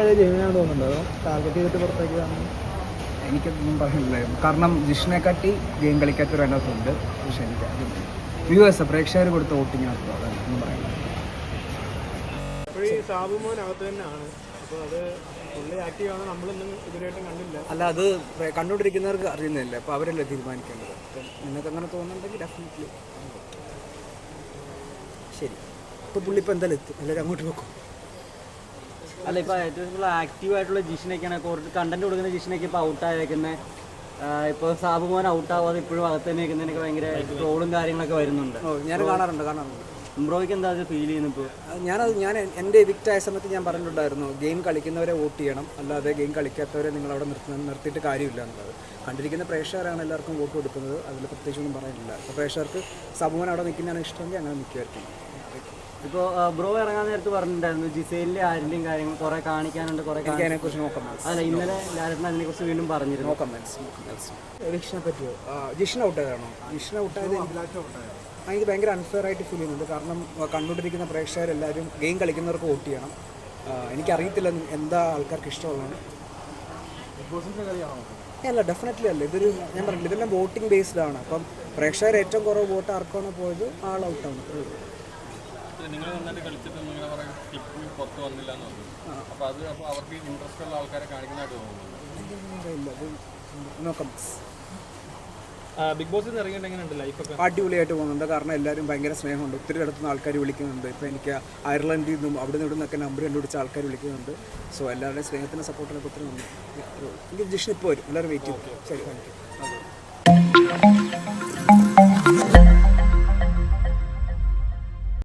അത് ജെനുവിനാണ് തോന്നുന്നുണ്ടോ അതോ ടാർഗറ്റ് ചെയ്തിട്ട് പുറത്തേക്ക് എനിക്കൊന്നും പറയാനില്ലായിരുന്നു. കാരണം ജിഷിനെക്കാട്ടി ഗെയിം കളിക്കാത്തൊരു അതിനകത്തുണ്ട്. പക്ഷേ എനിക്ക് വ്യൂവേഴ്സ് പ്രേക്ഷകർ കൊടുത്ത വോട്ടിങ്ങിനകത്ത് അതൊന്നും പറയാനില്ല. സാബുമോനകത്ത് തന്നെയാണ്. അപ്പോൾ അത് പുള്ളി ആക്റ്റീവ് ആണ്, നമ്മളൊന്നും ഇതുവരെയായിട്ടും കണ്ടില്ല. അല്ല, അത് കണ്ടുകൊണ്ടിരിക്കുന്നവർക്ക് അറിയുന്നില്ല. അപ്പോൾ അവരല്ലേ തീരുമാനിക്കേണ്ടത്. അപ്പം നിങ്ങൾക്ക് അങ്ങനെ തോന്നുന്നുണ്ടെങ്കിൽ ഡെഫിനറ്റ്ലി ശരി. ഇപ്പോൾ പുള്ളി ഇപ്പോൾ എന്തായാലും എത്തും, എല്ലാവരും അങ്ങോട്ട് നോക്കും. അല്ല, ഇപ്പോൾ ഏറ്റവും കൂടുതൽ ആക്റ്റീവായിട്ടുള്ള ജിഷിനൊക്കെയാണ് കുറച്ച് കണ്ടന്റ് കൊടുക്കുന്ന ജിഷിനൊക്കെ ഇപ്പോൾ ഔട്ടായേക്കുന്നത്. ഇപ്പോൾ സാബുമോൻ ഔട്ടാവാതെ ഇപ്പോഴും അകത്ത് തന്നെ നിൽക്കുന്നതിനൊക്കെ ഭയങ്കര ട്രോളും കാര്യങ്ങളൊക്കെ വരുന്നുണ്ട്. ഞാൻ കാണാറുണ്ട്. ബ്രോയ്ക്ക് എന്താ അത് ഫീൽ ചെയ്യുന്നു ഇപ്പോൾ? ഞാൻ എൻ്റെ എവിക്റ്റ് ആയ സമയത്ത് ഞാൻ പറഞ്ഞിട്ടുണ്ടായിരുന്നു, ഗെയിം കളിക്കുന്നവരെ വോട്ട് ചെയ്യണം, അല്ലാതെ ഗെയിം കളിക്കാത്തവരെ നിങ്ങളവിടെ നിർത്തിയിട്ട് കാര്യമില്ല എന്നുള്ളത്. കണ്ടിരിക്കുന്ന പ്രേക്ഷകരാണ് എല്ലാവർക്കും വോട്ട് കൊടുക്കുന്നത്. അതിൽ പ്രത്യേകിച്ചൊന്നും പറയാനില്ല. അപ്പോൾ പ്രേക്ഷകർക്ക് സാബുമോൻ അവിടെ നിൽക്കുന്നതാണ് ഇഷ്ടമെങ്കിൽ അങ്ങനെ നിൽക്കുമായിരിക്കും. ഇപ്പോൾ ബ്രോ ഇറങ്ങാൻ നേരത്ത് പറഞ്ഞിട്ടുണ്ടായിരുന്നു ജിസൈലിലെ ആരിൻ്റെയും കാര്യങ്ങൾ കുറേ കാണിക്കാനുണ്ട്, കുറേ അതിനെക്കുറിച്ച് നോക്കാം. അല്ല, ഇന്നലെ ലാലേട്ടൻ അതിനെക്കുറിച്ച് വീണ്ടും പറഞ്ഞിരുന്നു. നോക്കാം. ജിഷിനെ പറ്റിയോ? ജിഷിനെ ഔട്ടായതാണോ? ജിഷിനെ ഔട്ടായത് എനിക്ക് ഭയങ്കര അൺഫെയർ ആയിട്ട് ഫീൽ ചെയ്യുന്നുണ്ട്. കാരണം കണ്ടുകൊണ്ടിരിക്കുന്ന പ്രേക്ഷകരെല്ലാവരും ഗെയിം കളിക്കുന്നവർക്ക് വോട്ട് ചെയ്യണം. എനിക്കറിയത്തില്ല എന്താ ആൾക്കാർക്ക് ഇഷ്ടമുള്ളതാണ്. അല്ല, ഡെഫിനറ്റ്ലി അല്ല. ഇതൊരു ഞാൻ പറഞ്ഞില്ല, ഇതെല്ലാം വോട്ടിംഗ് ബേസ്ഡ് ആണ്. അപ്പം പ്രേക്ഷകർ ഏറ്റവും കുറവ് വോട്ട് ആർക്കാണ് പോയത് ആൾ ഔട്ടാണ്. നിങ്ങൾ നന്നായിട്ട് കളിച്ചിട്ട് ഇങ്ങനെ പറയും ക്ലിപ്പ് പുറത്ത് വന്നില്ല എന്ന് പറഞ്ഞു. അപ്പോൾ അവർക്ക് ഇൻട്രസ്റ്റ് ഉള്ള ആൾക്കാരെ കാണിക്കുന്നതായിട്ട് തോന്നുന്നു. നോക്കാം. ബിഗ് ബോസിൽ നിന്ന് ഇറങ്ങിയിട്ട് എങ്ങനെയുണ്ട് ലൈഫൊക്കെ? അടിപൊളിയായിട്ട് പോകുന്നുണ്ട്. കാരണം എല്ലാവരും ഭയങ്കര സ്നേഹമുണ്ട്. ഒത്തിരി ഇടത്തുനിന്ന് ആൾക്കാർ വിളിക്കുന്നുണ്ട്. ഇപ്പോൾ എനിക്ക് അയർലൻഡിൽ നിന്നും അവിടെ നിന്ന് ഇവിടെ നിന്നൊക്കെ നമ്പർ കണ്ടുപിടിച്ച ആൾക്കാർ വിളിക്കുന്നുണ്ട്. സോ എല്ലാവരുടെയും സ്നേഹത്തിൻ്റെ സപ്പോർട്ടിനൊക്കെ ഒത്തിരി നന്ദി. എനിക്ക് ജിഷൻ ഇപ്പോൾ വരും. എല്ലാവരും വെയിറ്റ് ചെയ്യും. ശരി, താങ്ക് യു.